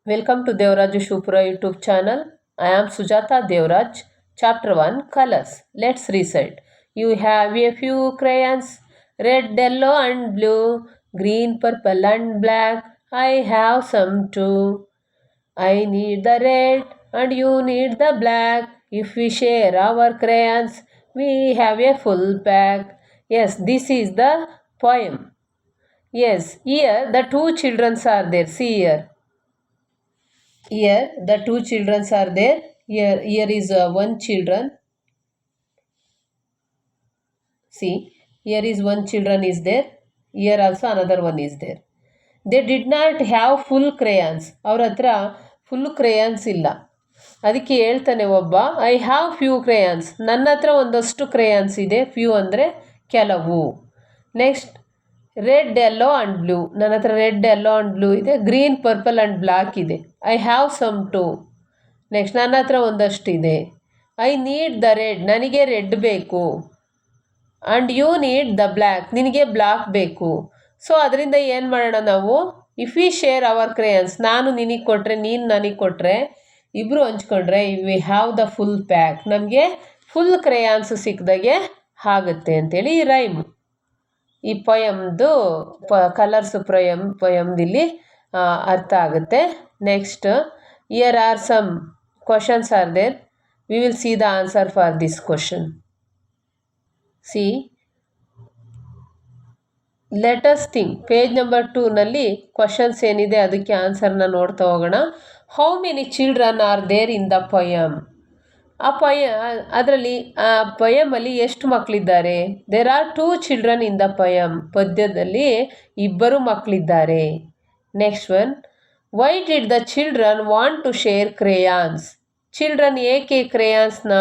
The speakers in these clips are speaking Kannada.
Welcome to Devraj Shupura YouTube channel. I am Sujata Devraj. Chapter 1 Colors. Let's recite. You have a few crayons, red, yellow, and blue, green, purple, and black. I have some too. I need the red, and you need the black. If we share our crayons, we have a full pack. Yes, this is the poem. Yes, here the two children are there. See here. Here the two children are there. Here is one children. See, here is one children is there. Here also another one is there. They did not have full crayons. ಅವ್ರ ಹತ್ರ ಫುಲ್ ಕ್ರೇಯನ್ಸ್ ಇಲ್ಲ. ಅದಕ್ಕೆ ಹೇಳ್ತಾನೆ ಒಬ್ಬ, ಐ ಹ್ಯಾವ್ ಫ್ಯೂ ಕ್ರೇಯನ್ಸ್. ನನ್ನ ಹತ್ರ ಒಂದಷ್ಟು ಕ್ರೇಯನ್ಸ್ ಇದೆ. ಫ್ಯೂ ಅಂದರೆ ಕೆಲವು. Next red yellow and blue. ನನ್ನ ಹತ್ರ ರೆಡ್ ಯೆಲ್ಲೋ ಆ್ಯಂಡ್ ಬ್ಲೂ ಇದೆ. ಗ್ರೀನ್ ಪರ್ಪಲ್ ಆ್ಯಂಡ್ ಬ್ಲ್ಯಾಕ್ ಇದೆ. I have some too. Next ನನ್ನ ಹತ್ರ ಒಂದಷ್ಟಿದೆ. I need the red. ನನಗೆ ರೆಡ್ ಬೇಕು. And you need the black. ನಿನಗೆ ಬ್ಲ್ಯಾಕ್ ಬೇಕು. ಸೊ ಅದರಿಂದ ಏನು ಮಾಡೋಣ ನಾವು, if we share our crayons, ನಾನು ನಿನಗೆ ಕೊಟ್ಟರೆ ನೀನು ನನಗೆ ಕೊಟ್ಟರೆ ಇಬ್ಬರು ಹಂಚ್ಕೊಂಡ್ರೆ we have the full pack. ನಮಗೆ ಫುಲ್ ಕ್ರೇಯಾನ್ಸ್ ಸಿಕ್ಕಿದಾಗೆ ಆಗುತ್ತೆ ಅಂತೇಳಿ ಈ ರೈಮ್. ಈ ಪೊಯಮ್ದು ಕಲರ್ಸ್ ಪೊಯಮ್ದಿಲ್ಲಿ ಅರ್ಥ ಆಗುತ್ತೆ. Next here are some questions are there. We will see the answer for this question. See, let us think. Page number 2ನಲ್ಲಿ ಕ್ವಶನ್ಸ್ ಏನಿದೆ ಅದಕ್ಕೆ ಆನ್ಸರ್ನ ನೋಡ್ತಾ ಹೋಗೋಣ. How many children are there in the poem. ಅದರಲ್ಲಿ ಪೊಯಮಲ್ಲಿ ಎಷ್ಟು ಮಕ್ಕಳಿದ್ದಾರೆ? There are 2 children in the poem. ಪದ್ಯದಲ್ಲಿ ಇಬ್ಬರು ಮಕ್ಕಳಿದ್ದಾರೆ. Next one, why did the children want to share crayons. Children ಏಕೆ ಕ್ರೇಯಾನ್ಸ್ನ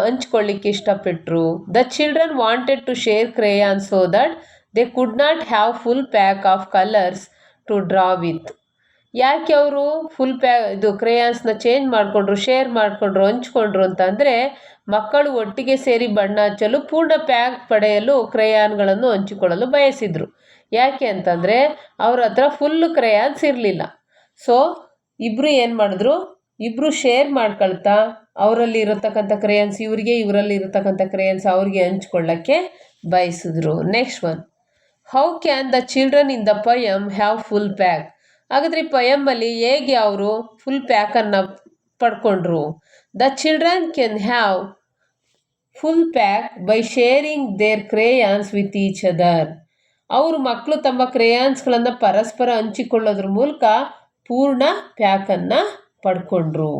ಹಂಚ್ಕೊಳ್ಳಿಕ್ಕೆ ಇಷ್ಟಪಟ್ಟರು? The children wanted to share crayons so that they could not have full pack of colours to draw with. ಯಾಕೆ ಅವರು ಫುಲ್ ಕ್ರೇಯಾನ್ಸ್ನ ಚೇಂಜ್ ಮಾಡಿಕೊಂಡ್ರು, ಶೇರ್ ಮಾಡಿಕೊಂಡ್ರು, ಹಂಚ್ಕೊಂಡ್ರು ಅಂತಂದರೆ ಮಕ್ಕಳು ಒಟ್ಟಿಗೆ ಸೇರಿ ಬಣ್ಣ ಹಚ್ಚಲು, ಪೂರ್ಣ ಪ್ಯಾಕ್ ಪಡೆಯಲು ಕ್ರೇಯಾನ್ಗಳನ್ನು ಹಂಚಿಕೊಳ್ಳಲು ಬಯಸಿದರು. ಯಾಕೆ ಅಂತಂದರೆ ಅವ್ರ ಹತ್ರ ಫುಲ್ ಕ್ರೇಯಾನ್ಸ್ ಇರಲಿಲ್ಲ. ಸೊ ಇಬ್ಬರು ಏನು ಮಾಡಿದ್ರು, ಇಬ್ಬರು ಶೇರ್ ಮಾಡ್ಕೊಳ್ತಾ ಅವರಲ್ಲಿ ಇರತಕ್ಕಂಥ ಕ್ರೇಯನ್ಸ್ ಇವರಿಗೆ, ಇವರಲ್ಲಿ ಇರತಕ್ಕಂಥ ಕ್ರೇಯನ್ಸ್ ಅವ್ರಿಗೆ ಹಂಚ್ಕೊಳ್ಳೋಕ್ಕೆ ಬಯಸಿದ್ರು. Next one, how can the children in the poem have full pack. ಹಾಗಾದರೆ ಈ ಪೊಯಮಲ್ಲಿ ಹೇಗೆ ಅವರು ಫುಲ್ ಪ್ಯಾಕನ್ನು ಪಡ್ಕೊಂಡ್ರು? The children can have full pack by sharing their crayons with each other. ಅವರು ಮಕ್ಕಳು ತಮ್ಮ ಕ್ರೇಯಾನ್ಸ್ಗಳನ್ನು ಪರಸ್ಪರ ಹಂಚಿಕೊಳ್ಳೋದ್ರ ಮೂಲಕ ಪೂರ್ಣ ಪ್ಯಾಕನ್ನು ಪಡ್ಕೊಂಡ್ರು.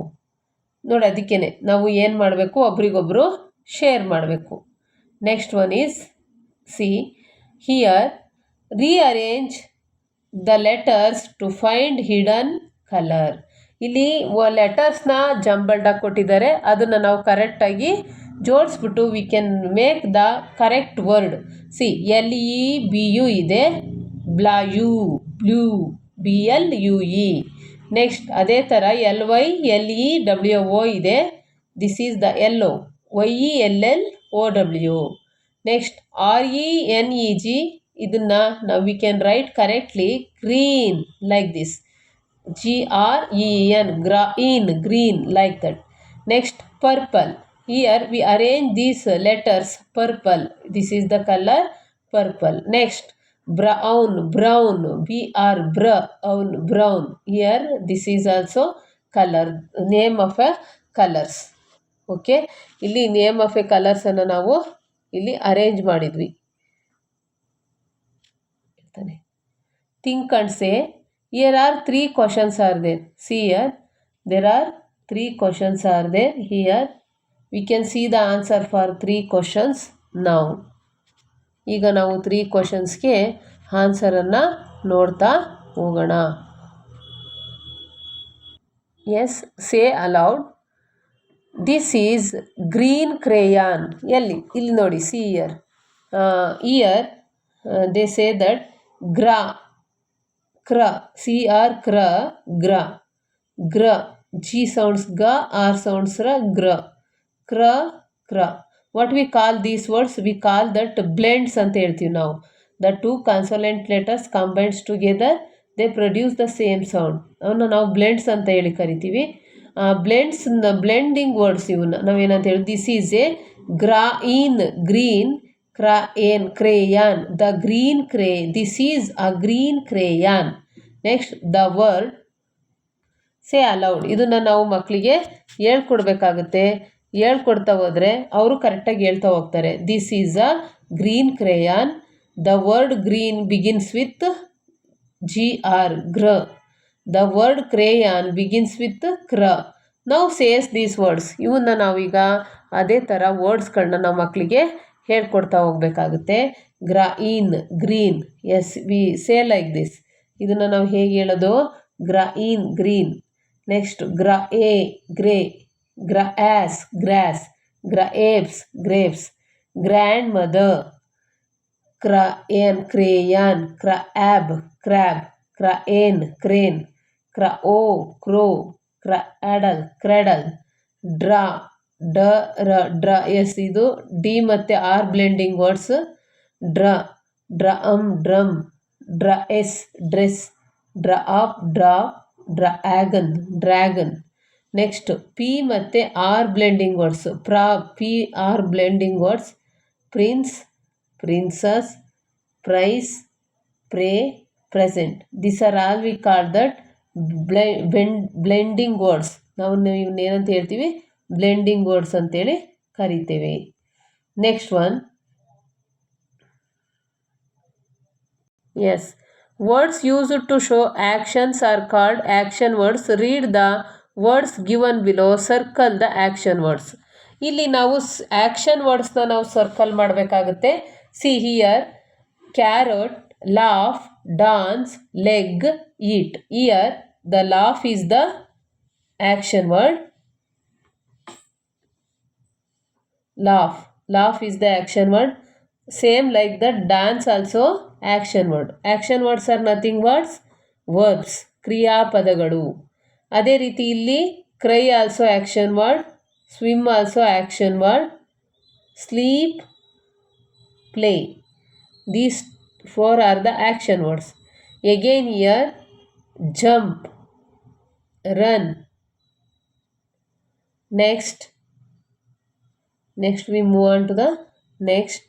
ನೋಡಿ, ಅದಕ್ಕೇ ನಾವು ಏನು ಮಾಡಬೇಕು, ಒಬ್ರಿಗೊಬ್ಬರು ಶೇರ್ ಮಾಡಬೇಕು. Next one is, see here, rearrange the letters to find hidden colour. ಇಲ್ಲಿ ಲೆಟರ್ಸ್ನ ಜಂಬಲ್ಡಾಗಿ ಕೊಟ್ಟಿದ್ದಾರೆ. ಅದನ್ನು ನಾವು ಕರೆಕ್ಟಾಗಿ ಜೋಡಿಸ್ಬಿಟ್ಟು we can make the correct word. See, LEBU ಇದೆ, ಬ್ಲಾಯು, ಬ್ಲೂ, BLUE. ನೆಕ್ಸ್ಟ್ ಅದೇ ಥರ LYLEWO ಇದೆ. This is the yellow, YELLOW. Next RENEG, ಇದನ್ನು ನಾವು we can write correctly green like this, GREEN, green like that. Next purple. Here we arrange these letters purple. This is the color purple. Next brown, brown. Here this is also color, name of a colors. Okay, ಇಲ್ಲಿ ನೇಮ್ ಆಫ್ ಎ ಕಲರ್ಸನ್ನು ನಾವು ಇಲ್ಲಿ ಅರೇಂಜ್ ಮಾಡಿದ್ವಿ. Think and say. Here are 3 questions are there. See here, there are 3 questions are there. Here we can see the answer for 3 questions now. ಈಗ ನಾವು 3 ಕ್ವಶನ್ಸ್ಗೆ ಆನ್ಸರನ್ನು ನೋಡ್ತಾ ಹೋಗೋಣ. Yes, say aloud. This is green crayon. ಇಲ್ಲಿ ನೋಡಿ, see here. They say that ಕ್ರ, CR, ಗ್ರ, G sounds ga, R sounds ra, ಕ್ರ. What we call these words? We call that blends ಅಂತ ಹೇಳ್ತೀವಿ ನಾವು. The 2 consonant letters combines together they produce the same sound. ಅವನ್ನ ನಾವು ಬ್ಲೆಂಡ್ಸ್ ಅಂತ ಹೇಳಿ ಕರಿತೀವಿ. ಬ್ಲೆಂಡಿಂಗ್ ವರ್ಡ್ಸ್ ಇವನ್ನ ನಾವೇನಂತ ಹೇಳಿ, this is a green crayon, the green ಕ್ರೇ, this is a green crayon. Next the word say aloud, ಇದನ್ನು ನಾವು ಮಕ್ಕಳಿಗೆ ಹೇಳ್ಕೊಡ್ಬೇಕಾಗುತ್ತೆ. ಹೇಳ್ಕೊಡ್ತಾ ಹೋದರೆ ಅವರು ಕರೆಕ್ಟಾಗಿ ಹೇಳ್ತಾ ಹೋಗ್ತಾರೆ. This is a green crayon, the word green begins with GR. The word crayon begins with ಕ್ರ. ನಾವು ಸೇಸ್ ದೀಸ್ ವರ್ಡ್ಸ್. ಇವನ್ನ ನಾವೀಗ ಅದೇ ಥರ ವರ್ಡ್ಸ್ಗಳನ್ನ ನಾವು ಮಕ್ಕಳಿಗೆ ಹೇಳ್ಕೊಡ್ತಾ ಹೋಗ್ಬೇಕಾಗುತ್ತೆ. Green, yes we say like this. ಇದನ್ನು ನಾವು ಹೇಗೆ ಹೇಳೋದು? Green. Next grey, grass, grapes, grandmother, crayon, crab, crane, crow, cradle, ಡ್ರ, ಎಸ್ ಇದು ಡಿ ಮತ್ತು R blending words. Drum, dress, dragon. Next P ಮತ್ತು R blending words. PR blending words. Prince, princess, price, pray, present. This are all we call that blending words. ನಾವು ಇವನ್ನೇನಂತ ಹೇಳ್ತೀವಿ? ಬ್ಲೆಂಡಿಂಗ್ ವರ್ಡ್ಸ್ ಅಂತೇಳಿ ಕರಿತೇವೆ. Next one, yes, words used to show actions are called action words. Read the words given below. Circle the action words. ಇಲ್ಲಿ ನಾವು ಆ್ಯಕ್ಷನ್ ವರ್ಡ್ಸ್ನ ನಾವು ಸರ್ಕಲ್ ಮಾಡಬೇಕಾಗುತ್ತೆ. See here, carrot, laugh, dance, leg, eat. Here the laugh is the action word. Laugh is the action word. Same like that, dance also action word. Action words are nothing but verbs, ಕ್ರಿಯಾಪದಗಳು. ಅದೇ ರೀತಿ ಇಲ್ಲಿ cry also action word, swim also action word, sleep, play. These 4 are the action words. Again here, jump, run. Next we move on to the next.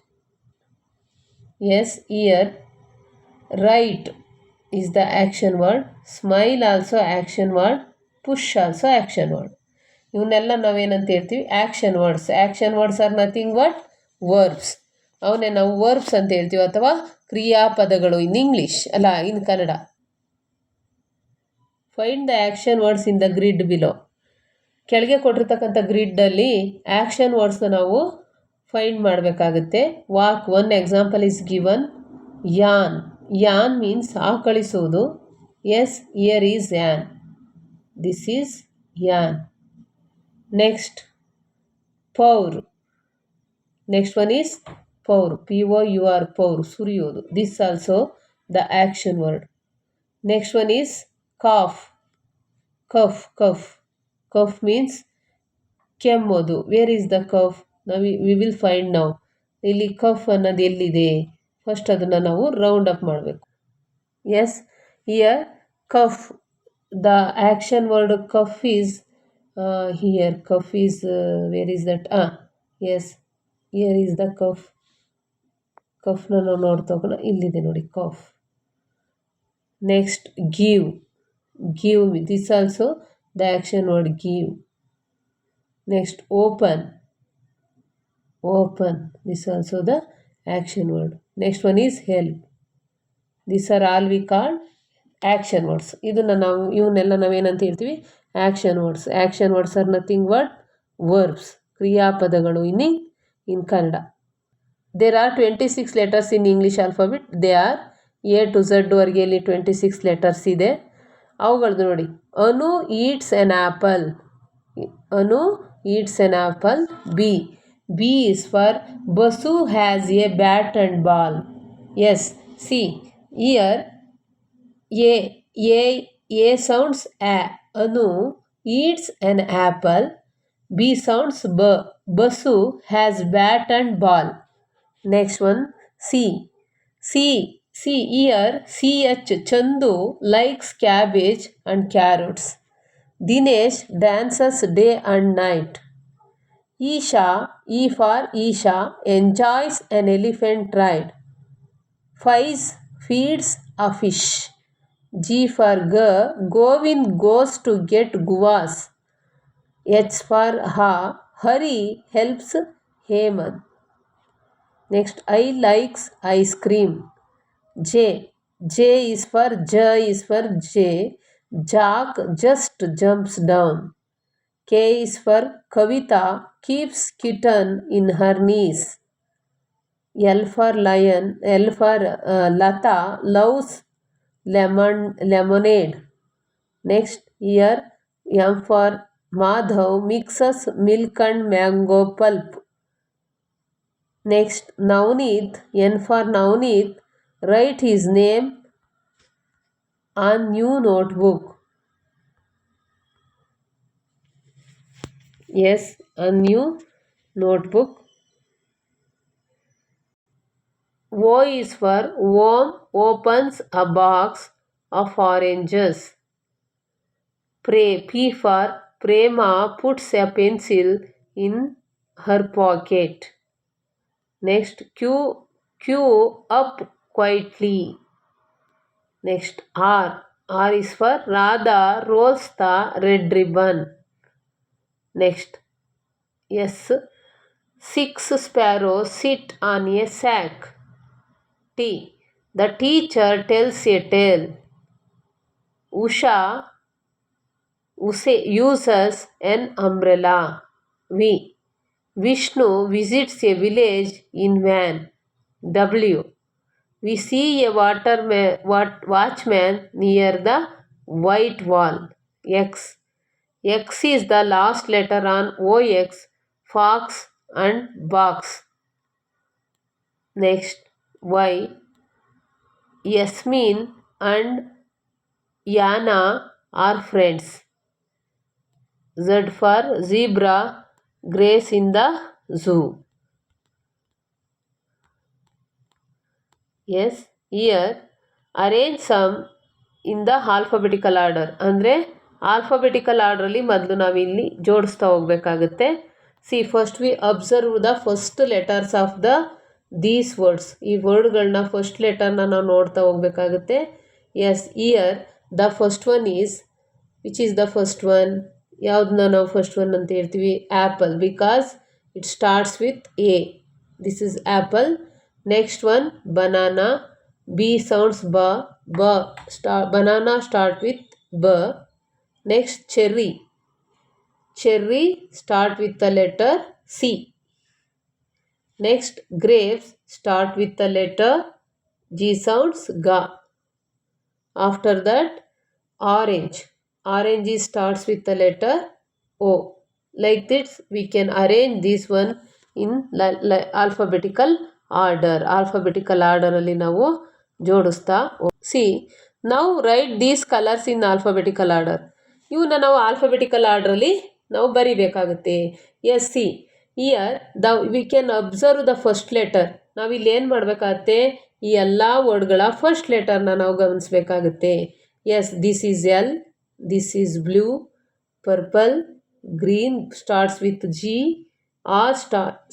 Yes, here write is the action word. Smile also action word. Push also action word. ಇವನ್ನೆಲ್ಲ ನಾವೇನಂತ ಹೇಳ್ತೀವಿ? Action words. Action words are nothing but verbs. ಅವನ್ನೇ ನಾವು ವರ್ಬ್ಸ್ ಅಂತ ಹೇಳ್ತೀವಿ, ಅಥವಾ ಕ್ರಿಯಾಪದಗಳು ಇನ್ ಇಂಗ್ಲೀಷ್, ಅಲ್ಲ in Kannada. Find the action words in the grid below. ಕೆಳಗೆ ಕೊಟ್ಟಿರ್ತಕ್ಕಂಥ ಗ್ರಿಡ್ಡಲ್ಲಿ ಆ್ಯಕ್ಷನ್ ವರ್ಡ್ಸ್ನ ನಾವು ಫೈಂಡ್ ಮಾಡಬೇಕಾಗುತ್ತೆ. Walk, one example is given. Yawn means ಆಕಳಿಸೋದು. Yes, here is yawn, this is yawn. Next pour. Next one is pour, POUR, pour, ಸುರಿಯೋದು. This also the action word. Next one is cough. Cough means ಕೆಮ್ಮೋದು. Where is the cough? We will find now. ಇಲ್ಲಿ ಕಫ್ ಅನ್ನೋದು ಎಲ್ಲಿದೆ? ಫಸ್ಟ್ ಅದನ್ನು ನಾವು ರೌಂಡ್ ಅಪ್ ಮಾಡಬೇಕು. Yes, here cough, the action word cough is here. Cough is where is that? Yes, here is the cough. ಕಫ್ನ ನಾವು ನೋಡ್ತಾ ಹೋಗೋಣ. ಇಲ್ಲಿದೆ ನೋಡಿ cough. Next give, this also the action word give. Next open, this also the action word. Next one is help. These are all we call action words. ಇವನ್ನೆಲ್ಲ ನಾವೇನಂತ ಹೇಳ್ತೀವಿ? Action words. Action words are nothing but verbs, ಕ್ರಿಯಾಪದಗಳು in Kannada. There are 26 letters in English alphabet. They are A to Z ವರೆಗೆ ಇಲ್ಲಿ 26 letters ಇದೆ. ಅವುಗಳದ್ದು ನೋಡಿ. Anu eats an apple. B is for Basu has a bat and ball. Yes, see here, A sounds A. Anu eats an apple. B sounds B. Basu has bat and ball. Next one, C See here, CH Chandu likes cabbage and carrots. Dinesh dances day and night. Isha, E for Isha, enjoys an elephant ride. Faiz feeds a fish. G for Govind goes to get guvas. H for Hari helps Hemant. Next, I likes ice cream. J is for J. Jack just jumps down. K is for Kavita keeps kitten in her knees. L for lion. L for Lata loves lemonade. Next, here M for Madhav mixes milk and mango pulp. Next, Navneet, N for Navneet, write his name on new notebook. Yes, a new notebook. O is for Om opens a box of oranges. P for Prema puts a pencil in her pocket. Next, Q up quietly. Next, R is for Radha rolls the red ribbon. Next, S, 6 sparrows sit on a sack. T, the teacher tells a tale. Usha uses an umbrella. Vishnu visits a village in van. W, we see a watchman near the white wall. X is the last letter on OX, fox and box. Next, Y, Yasmin and Yana are friends. Z for zebra graze in the zoo. Yes, here arrange some in the alphabetical order. ಅಂದರೆ ಆಲ್ಫಾಬೆಟಿಕಲ್ ಆರ್ಡ್ರಲ್ಲಿ ಮೊದಲು ನಾವಿಲ್ಲಿ ಜೋಡಿಸ್ತಾ ಹೋಗಬೇಕಾಗುತ್ತೆ. See first we observe the first letters of these words. ಈ ವರ್ಡ್ಗಳನ್ನ ಫಸ್ಟ್ ಲೆಟರ್ನ ನಾವು ನೋಡ್ತಾ ಹೋಗಬೇಕಾಗುತ್ತೆ. Yes, here the first one is, which is the first one? ಯಾವುದನ್ನ ನಾವು ಫಸ್ಟ್ ಒನ್ ಅಂತ ಹೇಳ್ತೀವಿ? Apple, because it starts with A. This is apple. Next one, banana. B sounds ba. Banana start with b. Next, cherry. Cherry start with the letter C. Next, grapes start with the letter G sounds ga. After that, orange. Orange starts with the letter O. Like this, we can arrange this one in alphabetical alphabetical ಆರ್ಡರಲ್ಲಿ ನಾವು ಜೋಡಿಸ್ತಾ. ಸಿ, ನಾವು write these colours in alphabetical order. ಇವನ್ನ ನಾವು ಆಲ್ಫಾಬೆಟಿಕಲ್ ಆರ್ಡ್ರಲ್ಲಿ ನಾವು ಬರಿಬೇಕಾಗುತ್ತೆ. Yes, see here we can observe the first letter. ನಾವಿಲ್ಲಿ ಏನು ಮಾಡಬೇಕಾಗತ್ತೆ? ಈ ಎಲ್ಲ ವರ್ಡ್ಗಳ ಫಸ್ಟ್ ಲೆಟರ್ನ ನಾವು ಗಮನಿಸಬೇಕಾಗುತ್ತೆ. Yes, this is L, this is blue, purple, green starts with G, R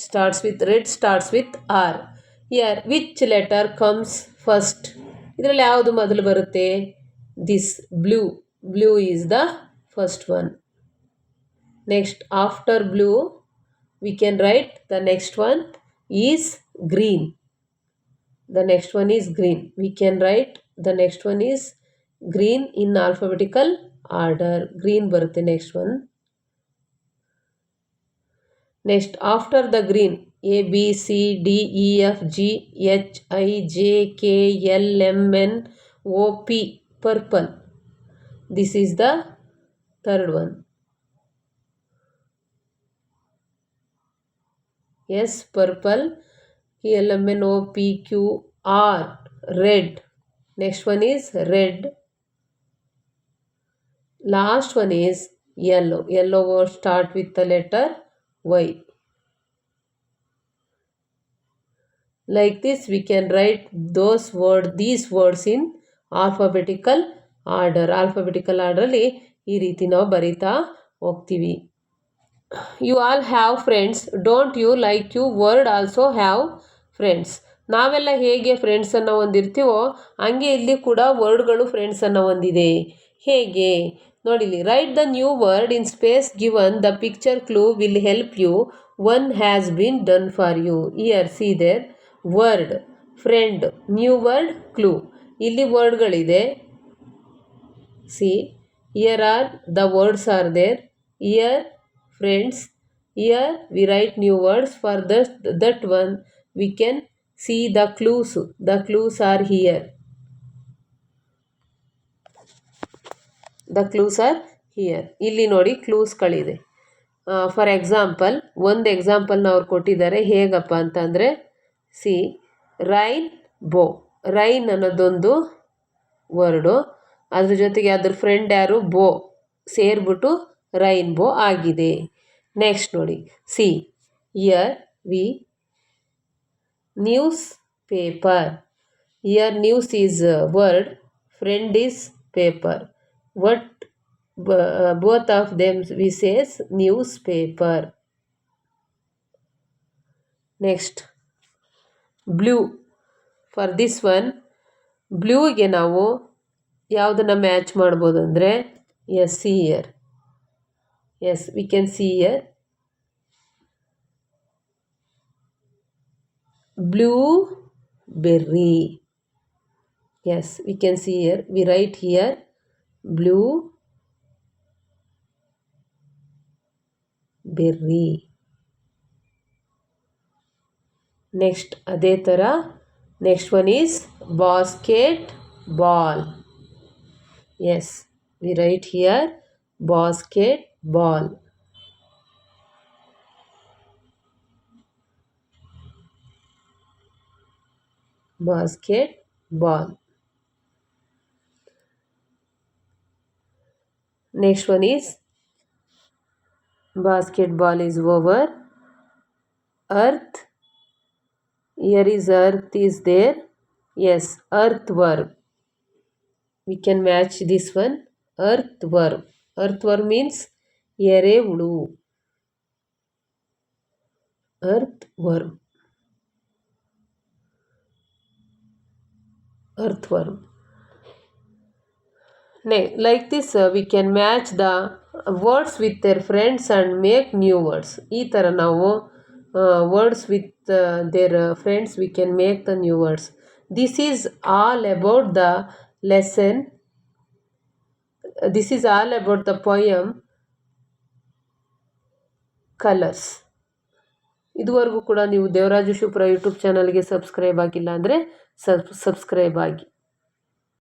starts with red, starts with R. Here, which letter comes first? ಇದರಲ್ಲಿ ಯಾವುದು ಮೊದಲು ಬರುತ್ತೆ? This, blue. Blue is the first one. Next, after blue, we can write the next one is green. The next one is green. We can write the next one is green in alphabetical order. Green ಬರುತ್ತೆ next one. Next, after the green, A, B, C, D, E, F, G, H, I, J, K, L, M, N, O, P, purple. This is the third one. Yes, purple. L, M, N, O, P, Q, R, red. Next one is red. Last one is yellow. Yellow word start with the letter Y. Like this we can write these words in alphabetical order. Alphabetical ಆರ್ಡ್ರಲ್ಲಿ ಈ ರೀತಿ ನಾವು ಬರಿತಾ ಹೋಗ್ತೀವಿ. You all have friends, don't you like you word also have friends. ನಾವೆಲ್ಲ ಹೇಗೆ ಫ್ರೆಂಡ್ಸನ್ನು ಹೊಂದಿರ್ತೀವೋ ಹಂಗೆ ಇಲ್ಲಿ ಕೂಡ ವರ್ಡ್ಗಳು ಫ್ರೆಂಡ್ಸನ್ನು ಹೊಂದಿದೆ. ಹೇಗೆ ನೋಡಿಲಿ, write the new word in space given the picture clue will help you. One has been done for you. Here see there word, friend, new word, clue. ಇಲ್ಲಿ ವರ್ಡ್ಗಳಿದೆ. See here are the words are there. Here friends. Here we write new words. For that one we can see the clues. The clues are here. The clues are here. ಇಲ್ಲಿ ನೋಡಿ ಕ್ಲೂಸ್ಗಳಿದೆ. ಫಾರ್ ಎಕ್ಸಾಂಪಲ್ ಒಂದು ಎಕ್ಸಾಂಪಲ್ನ ಅವ್ರು ಕೊಟ್ಟಿದ್ದಾರೆ. ಹೇಗಪ್ಪ ಅಂತಂದರೆ ಸಿ ರೈನ್ ಬೋ. ರೈನ್ ಅನ್ನೋದೊಂದು ವರ್ಡು, ಅದ್ರ ಜೊತೆಗೆ ಅದ್ರ ಫ್ರೆಂಡ್ ಯಾರು ಬೋ ಸೇರಿಬಿಟ್ಟು ರೈನ್ಬೋ ಆಗಿದೆ. ನೆಕ್ಸ್ಟ್ ನೋಡಿ, C here V news paper. Year news is word, friend is paper. ವಟ್ both of them we says newspaper. Next, blue. For this one, ಬ್ಲೂಗೆ ನಾವು ಯಾವುದನ್ನು ಮ್ಯಾಚ್ ಮಾಡ್ಬೋದು ಅಂದರೆ yes see here. Yes, we can see here blueberry. Yes, we can see here. We write here blueberry. Next, ಅದೇ ಥರ next one is basketball. Yes, we write here basketball. Basketball. Next one is basketball is over. Earth. Here is earth is there. Yes, earthworm. We can match this one. Earthworm. Earthworm means ಎರೆಹುಳು. Earthworm. Earthworm. Like this we can match the words with their friends and make new words. ಈ ಥರ ನಾವು words with their friends we can make the new words. This is all about the lesson. This is all about the poem colours. ಇದುವರೆಗೂ ಕೂಡ ನೀವು ದೇವರಾಜು ಶಿವಪುರ ಯೂಟ್ಯೂಬ್ ಚಾನಲ್ಗೆ ಸಬ್ಸ್ಕ್ರೈಬ್ ಆಗಿಲ್ಲ ಅಂದರೆ ಸಬ್ಸ್ಕ್ರೈಬ್ ಆಗಿ.